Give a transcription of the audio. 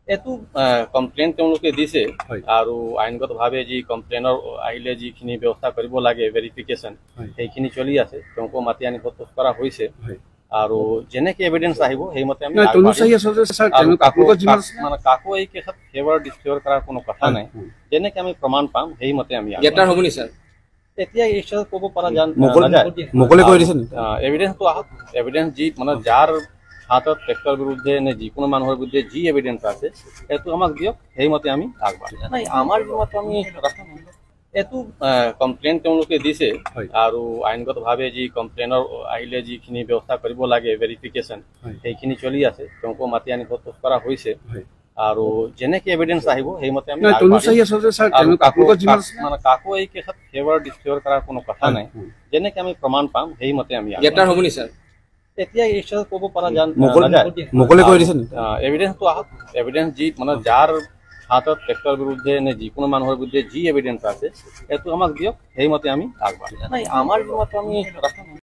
এইটো কমপ্লেইন তেওঁলোকে দিছে আৰু আইনগতভাৱে যি কমপ্লেইনৰ আহিলে যিখিনি ব্যৱস্থা কৰিব লাগে ভেৰিফিকেশ্যন সেইখিনি চলি আছে তেওঁলোকক মাতি আনি সোধ কৰা হৈছে আৰু যেনেকে এভিডেন্স আহিব সেইমতে আমি মানে কাকো এই কেছত ফেভাৰ ডিসক্লোজ কৰাৰ কোনো কথা নাই যেনেকে আমি প্ৰমাণ পাম সেইমতে আমি গ্ৰেপ্তাৰ হ'ব নি স্যাৰ এতিয়া এই বিষয়ে ক'ব পৰা যান মুকলি কৰি দিছে এভিডেন্সটো আহক এভিডেন্স যি মানে যাৰ হাতত ট্ৰেক্টৰ বিৰুদ্ধে নে যিকোনো মানুহৰ বিৰুদ্ধে যি এভিডেন্স আছে সেইটো আমাক দিয়ক সেইমতে আমি আগবাঢ়ি নাই আমাৰ মতে আমি এইটো কমপ্লেইন তেওঁলোকে দিছে আৰু আইনগতভাৱে যি কমপ্লেইনৰ আহিলে যিখিনি ব্যৱস্থা কৰিব লাগে ভেৰিফিকেশ্যন সেইখিনি চলি আছে তেওঁলোকক মাতি আনি সোধ কৰা হৈছে আৰু যেনেকে এভিডেন্স আহিব সেইমতে আমি মানে কাকো এই কেছত ফেভাৰ ডিসক্লোজ কৰাৰ কোনো কথা নাই যেনেকে আমি প্ৰমাণ পাম সেইমতে আমি গ্ৰেপ্তাৰ হ'ব নি স্যাৰ এতিয়া এই বিষয়ে ক'ব পৰা যান মুকলি কৰি দিছে এভিডেন্সটো আহক এভিডেন্স যি মানে যাৰ হাতত ট্ৰেক্টৰ বিৰুদ্ধে নে যিকোনো মানুহৰ বিৰুদ্ধে যি এভিডেন্স আছে সেইটো আমাক দিয়ক সেইমতে আমি আগবাঢ়ি নাই আমাৰ মতে আমি